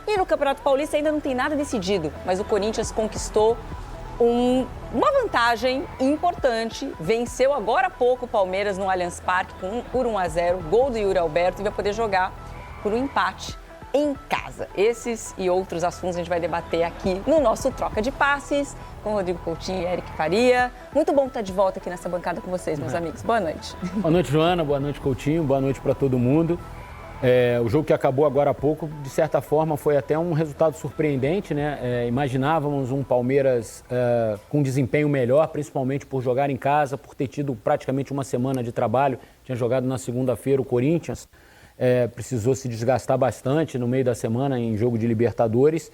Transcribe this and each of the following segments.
E no Campeonato Paulista ainda não tem nada decidido, mas o Corinthians conquistou uma vantagem importante, venceu agora há pouco o Palmeiras no Allianz Parque por 1-0, gol do Yuri Alberto, e vai poder jogar por um empate em casa. Esses e outros assuntos a gente vai debater aqui no nosso Troca de Passes, com Rodrigo Coutinho e Eric Faria. Muito bom estar de volta aqui nessa bancada com vocês, meus amigos. Boa noite. Boa noite, Joana. Boa noite, Coutinho. Boa noite para todo mundo. O jogo que acabou agora há pouco, de certa forma, foi até um resultado surpreendente, né? Imaginávamos um Palmeiras com desempenho melhor, principalmente por jogar em casa, por ter tido praticamente uma semana de trabalho. Tinha jogado na segunda-feira o Corinthians, precisou se desgastar bastante no meio da semana em jogo de Libertadores.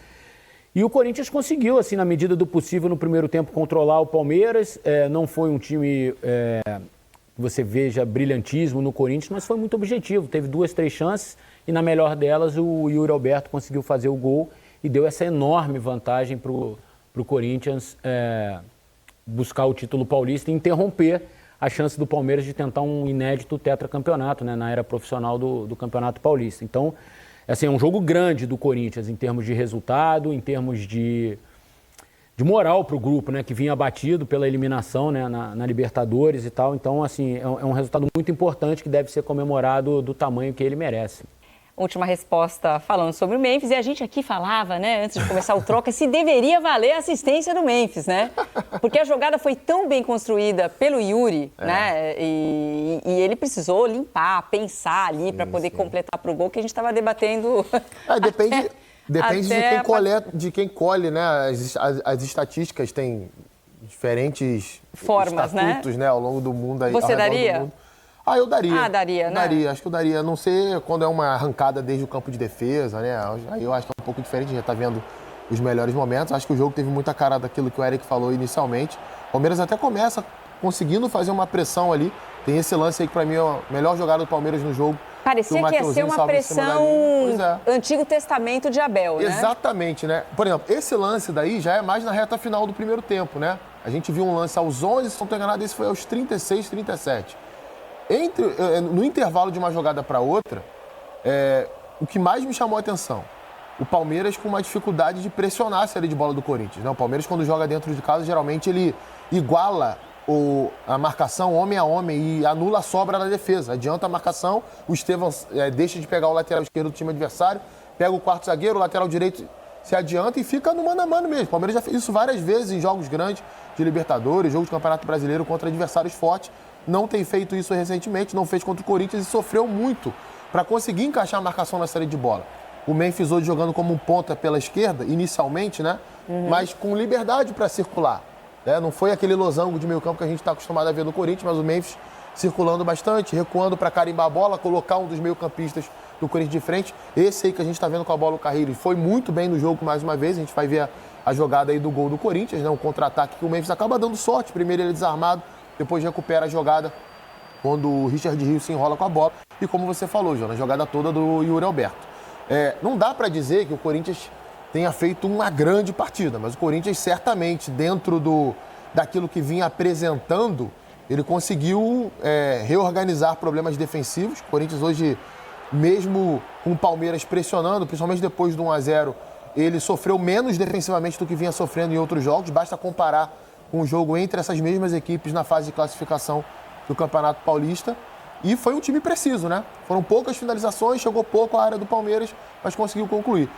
E o Corinthians conseguiu, assim, na medida do possível, no primeiro tempo, controlar o Palmeiras. Não foi um time que você veja brilhantismo no Corinthians, mas foi muito objetivo. Teve 2, 3 chances e, na melhor delas, o Yuri Alberto conseguiu fazer o gol e deu essa enorme vantagem para o Corinthians buscar o título paulista e interromper a chance do Palmeiras de tentar um inédito tetracampeonato, né, na era profissional do Campeonato Paulista. Então, assim, é um jogo grande do Corinthians em termos de resultado, em termos de moral para o grupo, né, que vinha abatido pela eliminação, né, na Libertadores e tal. Então, assim, é um resultado muito importante que deve ser comemorado do tamanho que ele merece. Última resposta falando sobre o Memphis, e a gente aqui falava, né, antes de começar o troca, se deveria valer a assistência do Memphis, né? Porque a jogada foi tão bem construída pelo Yuri, né? E ele precisou limpar, pensar ali para poder completar para o gol, que a gente estava debatendo. Depende de quem colhe, né? As estatísticas têm diferentes formas, estatutos, né? Ao longo do mundo. Você daria? Eu daria. Daria, né? Daria, acho que eu daria. Não sei quando é uma arrancada desde o campo de defesa, né? Aí eu acho que é um pouco diferente, a gente já tá vendo os melhores momentos. Acho que o jogo teve muita cara daquilo que o Eric falou inicialmente. O Palmeiras até começa conseguindo fazer uma pressão ali. Tem esse lance aí que pra mim é a melhor jogada do Palmeiras no jogo. Parecia que ia ser uma pressão Antigo Testamento de Abel, né? Exatamente, né? Por exemplo, esse lance daí já é mais na reta final do primeiro tempo, né? A gente viu um lance aos 11, se não estou enganado, esse foi aos 36, 37. No intervalo de uma jogada para outra, o que mais me chamou a atenção, o Palmeiras com uma dificuldade de pressionar a saída de bola do Corinthians, né? O Palmeiras, quando joga dentro de casa, geralmente ele iguala a marcação homem a homem e anula a sobra na defesa. Adianta a marcação, o Estevão deixa de pegar o lateral esquerdo do time adversário, pega o quarto zagueiro, o lateral direito se adianta e fica no mano a mano mesmo. O Palmeiras já fez isso várias vezes em jogos grandes de Libertadores, jogos de Campeonato Brasileiro contra adversários fortes. Não tem feito isso recentemente, não fez contra o Corinthians e sofreu muito para conseguir encaixar a marcação na saída de bola. O Memphis hoje jogando como um ponta pela esquerda, inicialmente, né? Mas com liberdade para circular. Não foi aquele losango de meio campo que a gente está acostumado a ver no Corinthians, mas o Memphis circulando bastante, recuando para carimbar a bola, colocar um dos meio-campistas do Corinthians de frente. Esse aí que a gente está vendo com a bola, o Carrilho, foi muito bem no jogo mais uma vez. A gente vai ver a jogada aí do gol do Corinthians, né? Um contra-ataque que o Memphis acaba dando sorte. Primeiro ele é desarmado, depois recupera a jogada quando o Richard Rios se enrola com a bola. E como você falou, João, a jogada toda do Yuri Alberto. Não dá para dizer que o Corinthians tenha feito uma grande partida, mas o Corinthians certamente, dentro daquilo que vinha apresentando, ele conseguiu reorganizar problemas defensivos. O Corinthians hoje, mesmo com o Palmeiras pressionando, principalmente depois do 1-0, ele sofreu menos defensivamente do que vinha sofrendo em outros jogos. Basta comparar com o jogo entre essas mesmas equipes na fase de classificação do Campeonato Paulista. E foi um time preciso, né? Foram poucas finalizações, chegou pouco à área do Palmeiras, mas conseguiu concluir.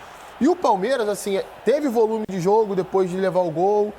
E o Palmeiras, assim, teve volume de jogo depois de levar o gol,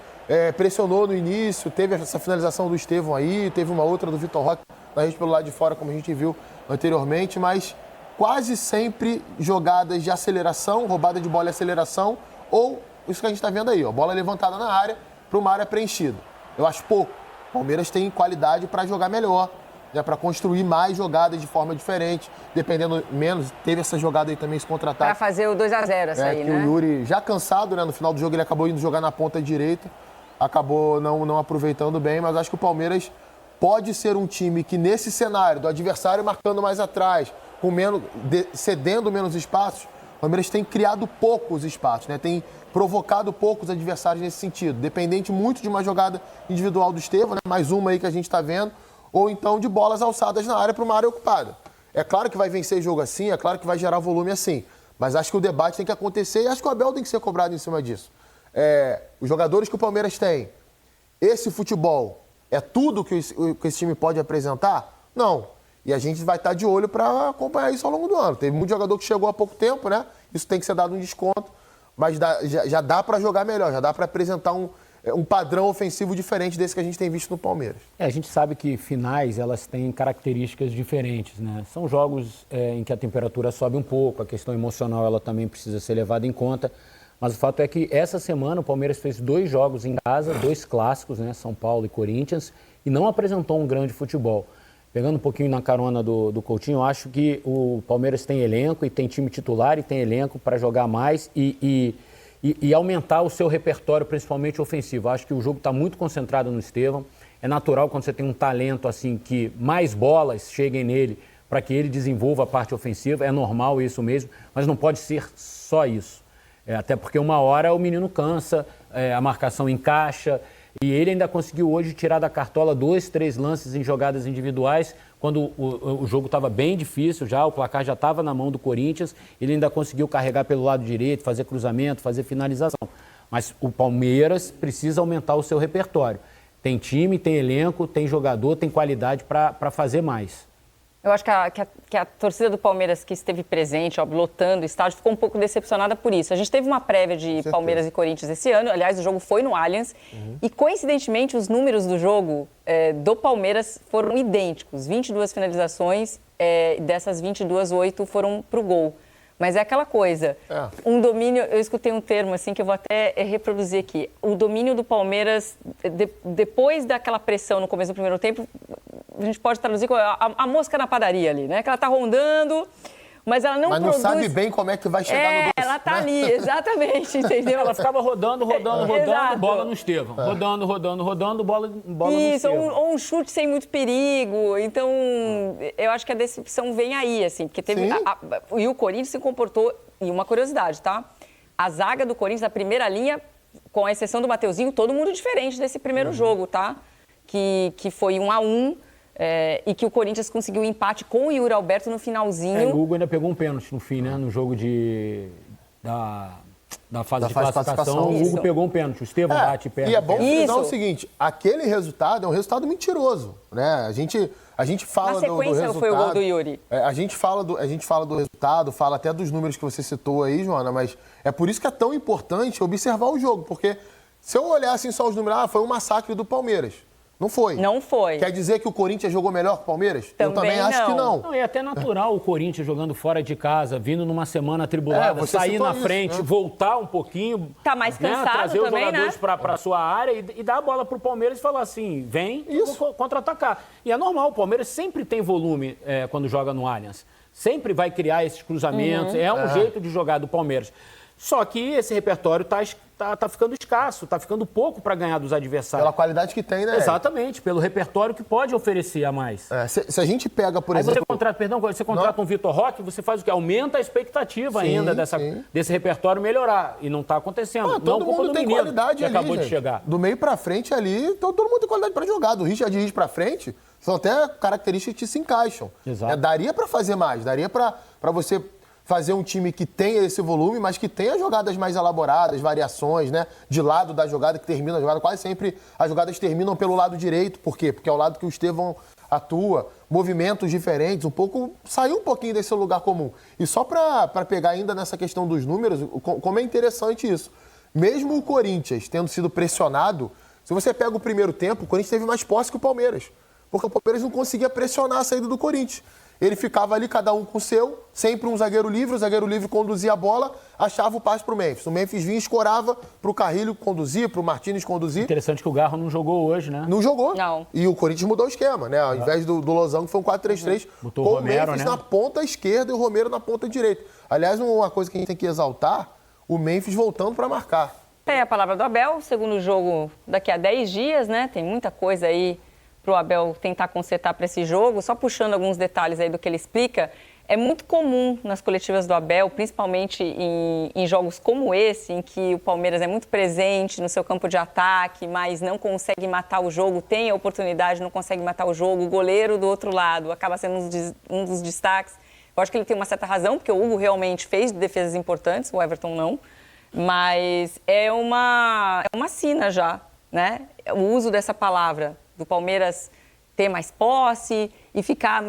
pressionou no início, teve essa finalização do Estevão aí, teve uma outra do Vitor Roque na rede pelo lado de fora, como a gente viu anteriormente, mas quase sempre jogadas de aceleração, roubada de bola e aceleração, ou isso que a gente está vendo aí, ó, bola levantada na área para uma área preenchida. Eu acho pouco. O Palmeiras tem qualidade para jogar melhor, né, para construir mais jogadas de forma diferente, dependendo menos. Teve essa jogada aí também, esse contra-ataque. Para fazer o 2-0 essa aí, que né? O Yuri, já cansado, né, no final do jogo ele acabou indo jogar na ponta direita, acabou não aproveitando bem, mas acho que o Palmeiras pode ser um time que, nesse cenário do adversário marcando mais atrás, com cedendo menos espaços, o Palmeiras tem criado poucos espaços, né? Tem provocado poucos adversários nesse sentido, dependente muito de uma jogada individual do Estevão, né? Mais uma aí que a gente está vendo, ou então de bolas alçadas na área para uma área ocupada. É claro que vai vencer jogo assim, é claro que vai gerar volume assim, Mas acho que o debate tem que acontecer e acho que o Abel tem que ser cobrado em cima disso. Os jogadores que o Palmeiras tem, esse futebol é tudo que esse time pode apresentar? Não. E a gente vai estar de olho para acompanhar isso ao longo do ano. Teve muito jogador que chegou há pouco tempo, né? Isso tem que ser dado um desconto, mas já dá para jogar melhor, já dá para apresentar um padrão ofensivo diferente desse que a gente tem visto no Palmeiras. A gente sabe que finais, elas têm características diferentes, né? São jogos em que a temperatura sobe um pouco, a questão emocional ela também precisa ser levada em conta, mas o fato é que essa semana o Palmeiras fez 2 jogos em casa, 2 clássicos, né? São Paulo e Corinthians, e não apresentou um grande futebol. Pegando um pouquinho na carona do Coutinho, eu acho que o Palmeiras tem elenco e tem time titular e tem elenco para jogar mais e aumentar o seu repertório, principalmente ofensivo. Acho que o jogo está muito concentrado no Estevão. É natural quando você tem um talento assim que mais bolas cheguem nele para que ele desenvolva a parte ofensiva. É normal isso mesmo, mas não pode ser só isso. Até porque uma hora o menino cansa, a marcação encaixa. E ele ainda conseguiu hoje tirar da cartola 2, 3 lances em jogadas individuais, quando o jogo estava bem difícil já, o placar já estava na mão do Corinthians, ele ainda conseguiu carregar pelo lado direito, fazer cruzamento, fazer finalização. Mas o Palmeiras precisa aumentar o seu repertório. Tem time, tem elenco, tem jogador, tem qualidade para fazer mais. Eu acho que a torcida do Palmeiras que esteve presente, lotando o estádio, ficou um pouco decepcionada por isso. A gente teve uma prévia de Palmeiras e Corinthians esse ano, aliás, o jogo foi no Allianz, e coincidentemente os números do jogo do Palmeiras foram idênticos. 22 finalizações, dessas 22, 8 foram para o gol. Mas é aquela coisa, um domínio, eu escutei um termo assim que eu vou até reproduzir aqui, o domínio do Palmeiras, depois daquela pressão no começo do primeiro tempo, a gente pode traduzir como a mosca na padaria ali, né? Que ela tá rondando, mas ela não produz... Mas não sabe bem como é que vai chegar no doce. Ela tá ali, exatamente, entendeu? Ela ficava rodando, bola no Estevão. Rodando, bola no Isso, Estevão. ou um chute sem muito perigo. Então, eu acho que a decepção vem aí, assim, porque teve... E o Corinthians se comportou... E uma curiosidade, tá? A zaga do Corinthians, a primeira linha, com a exceção do Mateuzinho, todo mundo diferente desse primeiro jogo, tá? Que foi 1-1. E que o Corinthians conseguiu um empate com o Yuri Alberto no finalzinho. O Hugo ainda pegou um pênalti no fim, né? No jogo da fase de classificação. O Hugo pegou um pênalti, o Estevão bate perto. E é bom frisar o seguinte, aquele resultado é um resultado mentiroso, né? A gente fala na sequência do resultado, foi o gol do Yuri. A gente fala do resultado, fala até dos números que você citou aí, Joana, mas é por isso que é tão importante observar o jogo, porque se eu olhar assim só os números, foi um massacre do Palmeiras. Não foi. Não foi. Quer dizer que o Corinthians jogou melhor que o Palmeiras? Eu também acho que não. Não, é até natural o Corinthians jogando fora de casa, vindo numa semana atribulada, sair na frente, voltar um pouquinho. Tá mais cansado trazer também, os jogadores para a sua área e dar a bola para o Palmeiras e falar assim, vem, eu vou contra-atacar. E é normal, o Palmeiras sempre tem volume quando joga no Allianz. Sempre vai criar esses cruzamentos, é um jeito de jogar do Palmeiras. Só que esse repertório tá ficando escasso, tá ficando pouco para ganhar dos adversários. Pela qualidade que tem, né? Exatamente, pelo repertório que pode oferecer a mais. Se a gente pega, por exemplo... Você contrata um Vitor Roque, você faz o quê? Aumenta a expectativa ainda desse repertório melhorar. E não está acontecendo. Todo mundo tem qualidade que ali, acabou de chegar. Do meio para frente ali, todo mundo tem qualidade para jogar. Do Richard Rios para frente, são até características que se encaixam. Exato. Daria para fazer mais, daria para você... fazer um time que tenha esse volume, mas que tenha jogadas mais elaboradas, variações, né? De lado da jogada, que termina a jogada. Quase sempre as jogadas terminam pelo lado direito. Por quê? Porque é o lado que o Estevão atua. Movimentos diferentes, sair um pouquinho desse lugar comum. E só para pegar ainda nessa questão dos números, como é interessante isso. Mesmo o Corinthians tendo sido pressionado, se você pega o primeiro tempo, o Corinthians teve mais posse que o Palmeiras. Porque o Palmeiras não conseguia pressionar a saída do Corinthians. Ele ficava ali, cada um com o seu, sempre um zagueiro livre, o zagueiro livre conduzia a bola, achava o passe para o Memphis. O Memphis vinha, escorava para o Carrilho conduzir, para o Martínez conduzir. Interessante que o Garro não jogou hoje, né? Não jogou. Não. E o Corinthians mudou o esquema, né? Ao invés do Losango, foi um 4-3-3. Botou com o Romero, o Memphis né? na ponta esquerda e o Romero na ponta direita. Aliás, uma coisa que a gente tem que exaltar, o Memphis voltando para marcar. Tem a palavra do Abel, segundo jogo daqui a 10 dias, né? Tem muita coisa aí para o Abel tentar consertar para esse jogo. Só puxando alguns detalhes aí do que ele explica, é muito comum nas coletivas do Abel, principalmente em jogos como esse, em que o Palmeiras é muito presente no seu campo de ataque, mas não consegue matar o jogo, tem a oportunidade, não consegue matar o jogo, o goleiro do outro lado acaba sendo um dos destaques. Eu acho que ele tem uma certa razão, porque o Hugo realmente fez defesas importantes, o Everton não. Mas é uma sina já, né? O uso dessa palavra do Palmeiras ter mais posse e ficar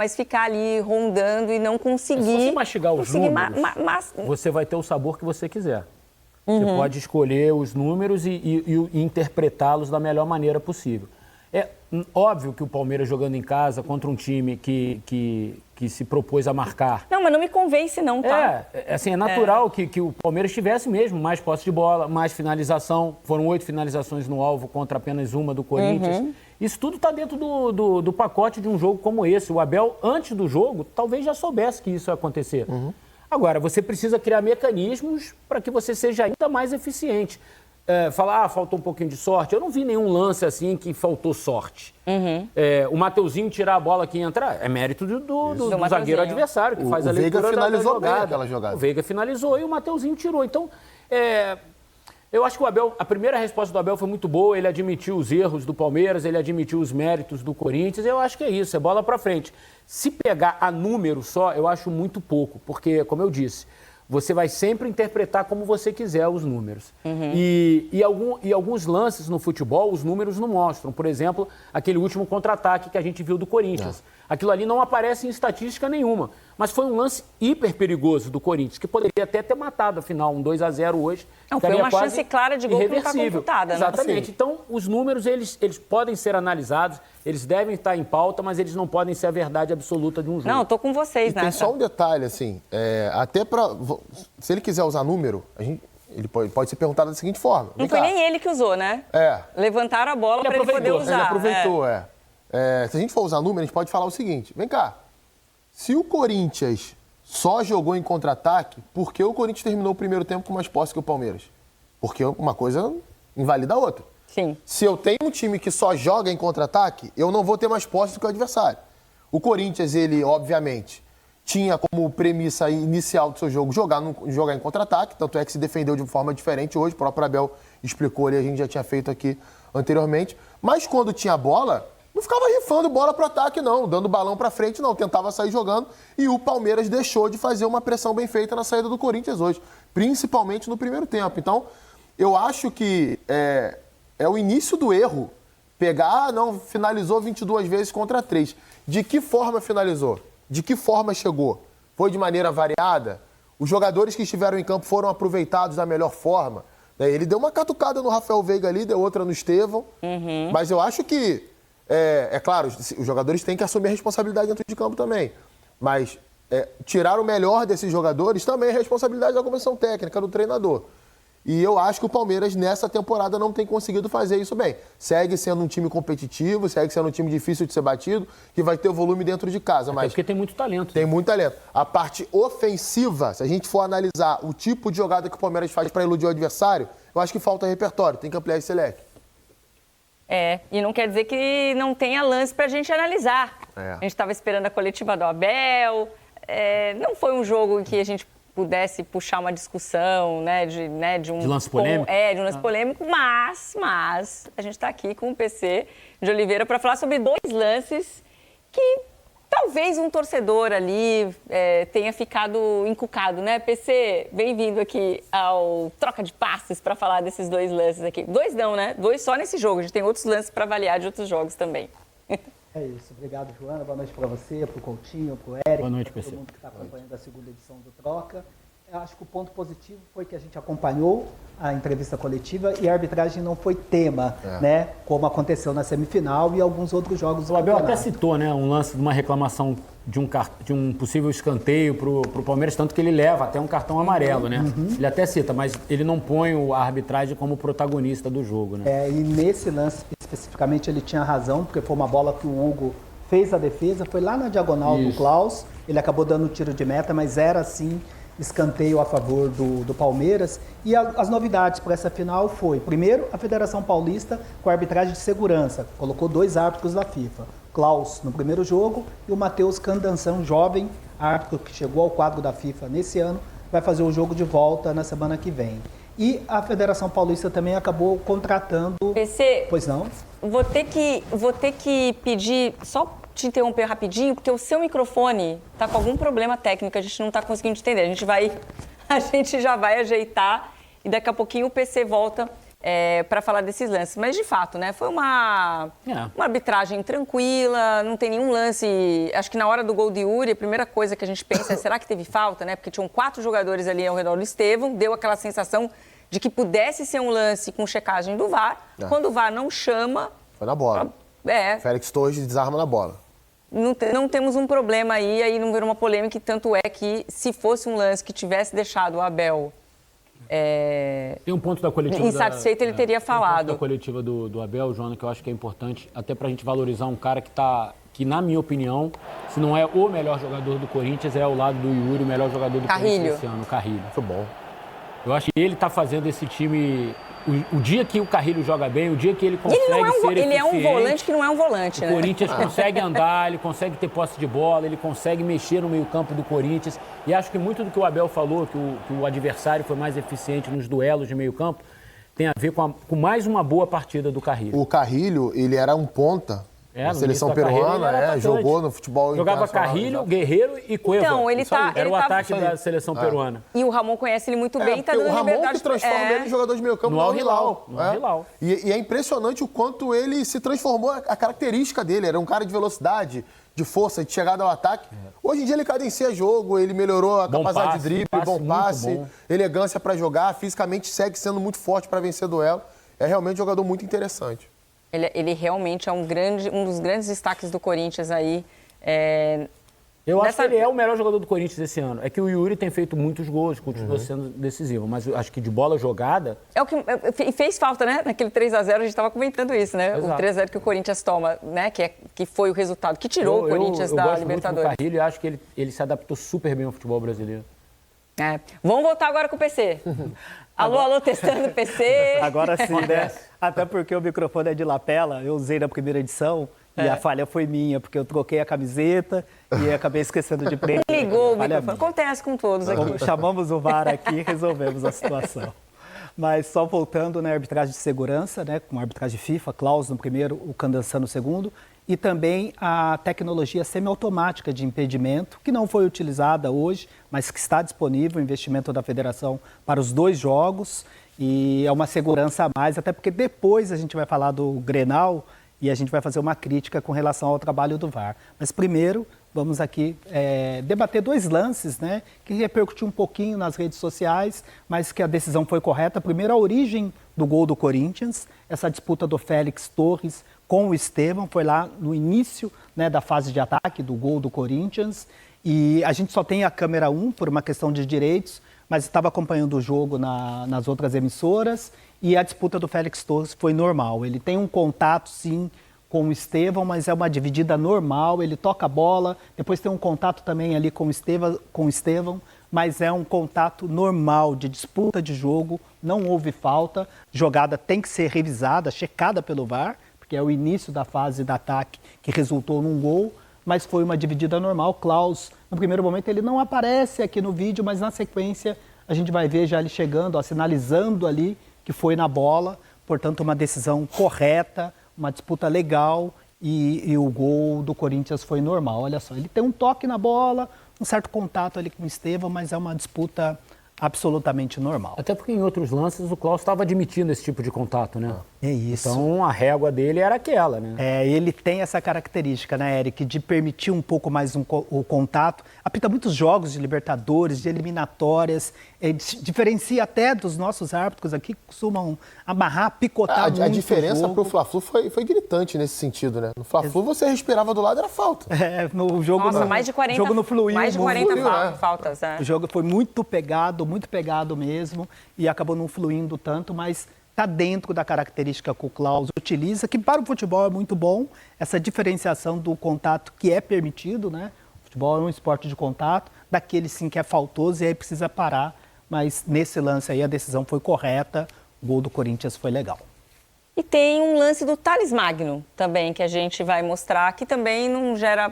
ali rondando e não conseguir... Se você mastigar os números, você vai ter o sabor que você quiser. Você pode escolher os números e interpretá-los da melhor maneira possível. É óbvio que o Palmeiras jogando em casa contra um time que se propôs a marcar... Não, mas não me convence não, tá? É natural que o Palmeiras tivesse mesmo mais posse de bola, mais finalização. Foram 8 finalizações no alvo contra apenas uma do Corinthians. Isso tudo está dentro do pacote de um jogo como esse. O Abel, antes do jogo, talvez já soubesse que isso ia acontecer. Agora, você precisa criar mecanismos para que você seja ainda mais eficiente. Falar, faltou um pouquinho de sorte. Eu não vi nenhum lance assim que faltou sorte. O Mateuzinho tirar a bola aqui e entrar, é mérito do zagueiro adversário, que faz a leitura da jogada. O Veiga finalizou bem aquela jogada. O Veiga finalizou e o Mateuzinho tirou. Então, eu acho que o Abel, a primeira resposta do Abel foi muito boa, ele admitiu os erros do Palmeiras, ele admitiu os méritos do Corinthians, eu acho que é isso, é bola pra frente. Se pegar a número só, eu acho muito pouco, porque, como eu disse, você vai sempre interpretar como você quiser os números. E alguns lances no futebol, os números não mostram. Por exemplo, aquele último contra-ataque que a gente viu do Corinthians. Aquilo ali não aparece em estatística nenhuma. Mas foi um lance hiper perigoso do Corinthians, que poderia até ter matado, afinal, um 2-0 hoje. Não, foi uma chance clara de gol que não está computada. Exatamente. Né? Então, os números, eles podem ser analisados, eles devem estar em pauta, mas eles não podem ser a verdade absoluta de um jogo. Não, estou com vocês, né? Tem só um detalhe, assim, até para... Se ele quiser usar número, ele pode ser perguntado da seguinte forma. Não foi nem ele que usou, né? Levantaram a bola para ele poder usar. Ele aproveitou, se a gente for usar número, a gente pode falar o seguinte. Vem cá. Se o Corinthians só jogou em contra-ataque, por que o Corinthians terminou o primeiro tempo com mais posse que o Palmeiras? Porque uma coisa invalida a outra. Sim. Se eu tenho um time que só joga em contra-ataque, eu não vou ter mais posse do que o adversário. O Corinthians, ele, obviamente, tinha como premissa inicial do seu jogo jogar em contra-ataque, tanto é que se defendeu de forma diferente hoje, o próprio Abel explicou ali, a gente já tinha feito aqui anteriormente. Mas quando tinha bola, não ficava rifando bola para o ataque, não, dando balão para frente, não, tentava sair jogando. E o Palmeiras deixou de fazer uma pressão bem feita na saída do Corinthians hoje, principalmente no primeiro tempo. Então, eu acho que é o início do erro pegar, finalizou 22 vezes contra 3. De que forma finalizou? De que forma chegou? Foi de maneira variada? Os jogadores que estiveram em campo foram aproveitados da melhor forma? Ele deu uma catucada no Rafael Veiga ali, deu outra no Estevão. Mas eu acho que, claro, os jogadores têm que assumir a responsabilidade dentro de campo também. Mas tirar o melhor desses jogadores também é responsabilidade da comissão técnica, do treinador. E eu acho que o Palmeiras, nessa temporada, não tem conseguido fazer isso bem. Segue sendo um time competitivo, segue sendo um time difícil de ser batido, que vai ter o volume dentro de casa. Mas porque tem muito talento. Tem muito talento. A parte ofensiva, se a gente for analisar o tipo de jogada que o Palmeiras faz para iludir o adversário, eu acho que falta repertório, tem que ampliar esse leque. E não quer dizer que não tenha lance para a gente analisar. A gente estava esperando a coletiva do Abel, não foi um jogo em que a gente pudesse puxar uma discussão, de um lance polêmico? De um lance polêmico, mas a gente está aqui com o PC de Oliveira para falar sobre 2 lances que talvez um torcedor ali tenha ficado encucado, né? PC, bem-vindo aqui ao Troca de Passes para falar desses 2 lances aqui. 2 não, né? 2 só nesse jogo, a gente tem outros lances para avaliar de outros jogos também. É isso, obrigado, Joana. Boa noite para você, para o Coutinho, para o Eric, boa noite, para todo mundo que está acompanhando a segunda edição do Troca. Eu acho que o ponto positivo foi que a gente acompanhou a entrevista coletiva e a arbitragem não foi tema, né? Como aconteceu na semifinal e alguns outros jogos do campeonato. O Abel até citou, né, um lance de uma reclamação de um possível escanteio para o Palmeiras, tanto que ele leva até um cartão amarelo, né? Ele até cita, mas ele não põe a arbitragem como protagonista do jogo, né? E nesse lance especificamente ele tinha razão, porque foi uma bola que o Hugo fez a defesa, foi lá na diagonal do Klaus, ele acabou dando tiro de meta, mas era assim escanteio a favor do Palmeiras. E as novidades para essa final foi, primeiro, a Federação Paulista com a arbitragem de segurança, colocou 2 árbitros da FIFA, Klaus no primeiro jogo e o Matheus Candanção, jovem árbitro que chegou ao quadro da FIFA nesse ano, vai fazer o jogo de volta na semana que vem. E a Federação Paulista também acabou contratando... PC, pois não? Vou ter que pedir, só te interromper rapidinho, porque o seu microfone tá com algum problema técnico, a gente não tá conseguindo entender. A gente já vai ajeitar e daqui a pouquinho o PC volta para falar desses lances. Mas, de fato, né, foi uma arbitragem tranquila, não tem nenhum lance... Acho que na hora do gol de Yuri, a primeira coisa que a gente pensa é, será que teve falta, né? Porque tinham 4 jogadores ali ao redor do Estevão, deu aquela sensação de que pudesse ser um lance com checagem do VAR. Quando o VAR não chama... Foi na bola. Félix Torres desarma na bola. Não temos um problema aí não virou uma polêmica, e tanto é que se fosse um lance que tivesse deixado o Abel tem um ponto da coletiva insatisfeito, ele teria falado. Um ponto da coletiva do Abel, Joana, que eu acho que é importante, até pra gente valorizar um cara que, na minha opinião, se não é o melhor jogador do Corinthians, é ao lado do Yuri, o melhor jogador do Corinthians esse ano, o Carrilho. Muito bom. Eu acho que ele tá fazendo esse time... O dia que o Carrilho joga bem, o dia que ele consegue ele é um volante que não é um volante, né? O Corinthians consegue andar, ele consegue ter posse de bola, ele consegue mexer no meio-campo do Corinthians. E acho que muito do que o Abel falou, que o adversário foi mais eficiente nos duelos de meio-campo, tem a ver com mais uma boa partida do Carrilho. O Carrilho, ele era um ponta. Na seleção peruana, jogou no futebol jogava Carrilho, Guerreiro e Cueva. Então, era o ataque da seleção peruana. E o Ramon conhece ele muito bem, tá dando liberdade. O Ramon que transforma ele em jogador de meio campo no Al-Hilal. E é impressionante o quanto ele se transformou, a característica dele. Era um cara de velocidade, de força, de chegada ao ataque. Hoje em dia ele cadencia jogo, ele melhorou a capacidade de drible, bom passe, elegância para jogar, fisicamente segue sendo muito forte para vencer duelo. É realmente um jogador muito interessante. Ele realmente é um dos grandes destaques do Corinthians aí. Eu acho que ele é o melhor jogador do Corinthians esse ano. É que o Yuri tem feito muitos gols, continua sendo decisivo. Mas eu acho que de bola jogada... É o que fez falta, né? Naquele 3-0, a gente estava comentando isso, né? Exato. O 3-0 que o Corinthians toma, né? Que foi o resultado que tirou o Corinthians da Libertadores. Eu gosto muito do Carrilho e acho que ele se adaptou super bem ao futebol brasileiro. Vamos voltar agora com o PC. Alô, testando o PC. Agora sim, né? Até porque o microfone é de lapela, eu usei na primeira edição e a falha foi minha, porque eu troquei a camiseta e acabei esquecendo de prender. Ligou o microfone. Acontece com todos aqui. Chamamos o VAR aqui e resolvemos a situação. Mas só voltando na arbitragem de segurança, né, com a arbitragem FIFA, Klaus no primeiro, o Candançan no segundo, e também a tecnologia semiautomática de impedimento, que não foi utilizada hoje, mas que está disponível, o investimento da federação para os 2 jogos, e é uma segurança a mais, até porque depois a gente vai falar do Grenal e a gente vai fazer uma crítica com relação ao trabalho do VAR. Mas primeiro, vamos aqui debater 2 lances, né, que repercutiu um pouquinho nas redes sociais, mas que a decisão foi correta. Primeiro, a origem do gol do Corinthians, essa disputa do Félix Torres com o Estevão, foi lá no início, né, da fase de ataque do gol do Corinthians, e a gente só tem a câmera 1 por uma questão de direitos, mas estava acompanhando o jogo nas outras emissoras, e a disputa do Félix Torres foi normal. Ele tem um contato, sim, com o Estevão, mas é uma dividida normal, ele toca a bola, depois tem um contato também ali com o Estevão, mas é um contato normal de disputa de jogo, não houve falta, jogada tem que ser revisada, checada pelo VAR, que é o início da fase de ataque que resultou num gol, mas foi uma dividida normal. Klaus, no primeiro momento, ele não aparece aqui no vídeo, mas na sequência a gente vai ver já ele chegando, sinalizando ali que foi na bola, portanto uma decisão correta, uma disputa legal e o gol do Corinthians foi normal. Olha só, ele tem um toque na bola, um certo contato ali com o Estevão, mas é uma disputa absolutamente normal. Até porque em outros lances o Klaus estava admitindo esse tipo de contato, né? É isso. Então a régua dele era aquela, né? Ele tem essa característica, né, Eric, de permitir um pouco mais o contato. Apita muitos jogos de Libertadores, de eliminatórias, diferencia até dos nossos árbitros aqui, que cosumam amarrar, picotar muito a diferença para o Fla-Flu foi gritante nesse sentido, né? No Fla-Flu você respirava do lado, era falta. No jogo... Nossa, mais de 40, jogo não fluiu, mais de 40 faltas. O jogo foi muito pegado mesmo, e acabou não fluindo tanto, mas está dentro da característica que o Klaus utiliza, que para o futebol é muito bom, essa diferenciação do contato que é permitido, né? O futebol é um esporte de contato, daquele sim que é faltoso e aí precisa parar, mas nesse lance aí a decisão foi correta, o gol do Corinthians foi legal. E tem um lance do Thales Magno também, que a gente vai mostrar, que também não gera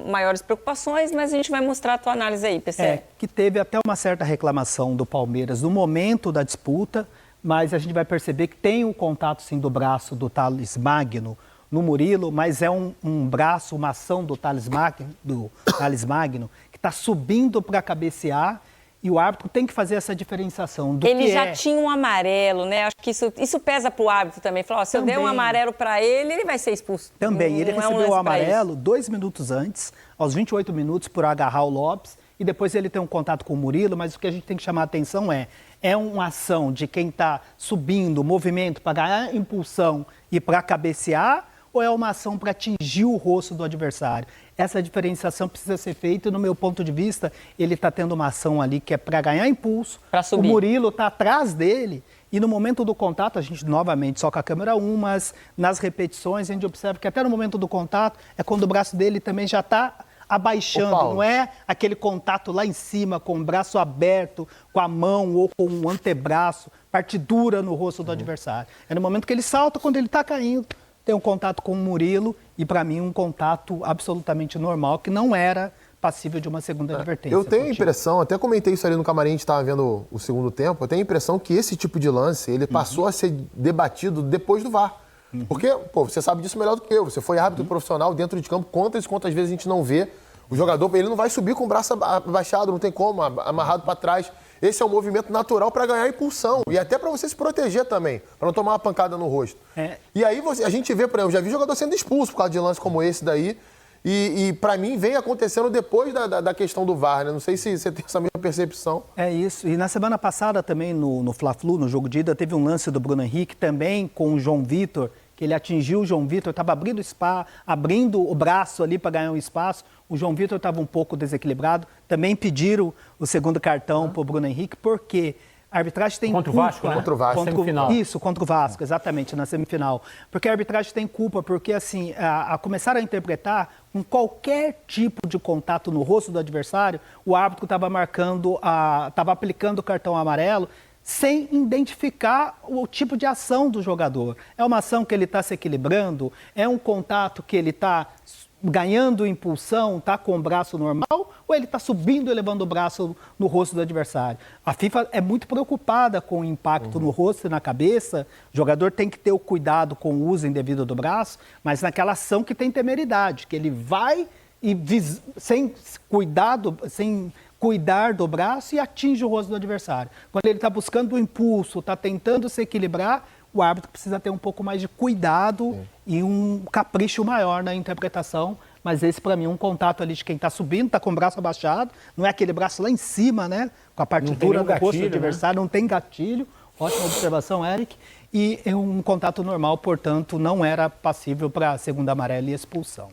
maiores preocupações, mas a gente vai mostrar a tua análise aí, PC. Que teve até uma certa reclamação do Palmeiras no momento da disputa, mas a gente vai perceber que tem o contato, sim, do braço do Thales Magno no Murilo, mas é um braço, uma ação do Thales Magno, que está subindo para cabecear. E o árbitro tem que fazer essa diferenciação do ele que já tinha um amarelo, né? Acho que isso pesa pro árbitro também. Falou, se eu der um amarelo para ele, ele vai ser expulso. Também, ele recebeu o amarelo 2 minutos antes, aos 28 minutos, por agarrar o Lopes. E depois ele tem um contato com o Murilo, mas o que a gente tem que chamar a atenção é uma ação de quem está subindo, movimento para ganhar impulsão e para cabecear, ou é uma ação para atingir o rosto do adversário? Essa diferenciação precisa ser feita e, no meu ponto de vista, ele está tendo uma ação ali que é para ganhar impulso. O Murilo está atrás dele e, no momento do contato, a gente novamente só com a câmera 1, mas nas repetições a gente observa que até no momento do contato é quando o braço dele também já está abaixando, não é aquele contato lá em cima com o braço aberto, com a mão ou com o antebraço, partidura no rosto do adversário. É no momento que ele salta, quando ele está caindo, tem um contato com o Murilo e, para mim, um contato absolutamente normal, que não era passível de uma segunda advertência. Eu tenho a impressão, até comentei isso ali no camarim, a gente estava vendo o segundo tempo, eu tenho a impressão que esse tipo de lance, ele passou a ser debatido depois do VAR. Porque, pô, você sabe disso melhor do que eu. Você foi árbitro profissional dentro de campo, quantas vezes a gente não vê o jogador, ele não vai subir com o braço abaixado, não tem como, amarrado para trás. Esse é um movimento natural para ganhar impulsão e até para você se proteger também, para não tomar uma pancada no rosto. E aí a gente vê, por exemplo, já vi jogador sendo expulso por causa de lance como esse daí. E para mim vem acontecendo depois da questão do VAR, né? Não sei se você tem essa mesma percepção. É isso. E na semana passada também no Fla-Flu, no jogo de ida, teve um lance do Bruno Henrique também com o João Vitor, que ele atingiu o João Vitor, estava abrindo o braço ali para ganhar um espaço. O João Vitor estava um pouco desequilibrado. Também pediram o segundo cartão para o Bruno Henrique, porque a arbitragem tem culpa. Contra o Vasco, né? Contra o Vasco. Semifinal. Isso, contra o Vasco, exatamente, na semifinal. Porque a arbitragem tem culpa, porque assim, a começar a interpretar com qualquer tipo de contato no rosto do adversário, o árbitro estava aplicando o cartão amarelo sem identificar o tipo de ação do jogador. É uma ação que ele está se equilibrando? É um contato que ele está ganhando impulsão, está com o braço normal, ou ele está subindo e levando o braço no rosto do adversário? A FIFA é muito preocupada com o impacto no rosto e na cabeça. O jogador tem que ter o cuidado com o uso indevido do braço, mas naquela ação que tem temeridade, que ele vai e sem cuidar do braço e atinge o rosto do adversário. Quando ele está buscando o impulso, está tentando se equilibrar, o árbitro precisa ter um pouco mais de cuidado e um capricho maior na interpretação. Mas esse, para mim, é um contato ali de quem está subindo, está com o braço abaixado, não é aquele braço lá em cima, né? Com a partidura do rosto do adversário, não tem gatilho. Ótima observação, Eric. E é um contato normal, portanto, não era passível para segunda amarela e expulsão.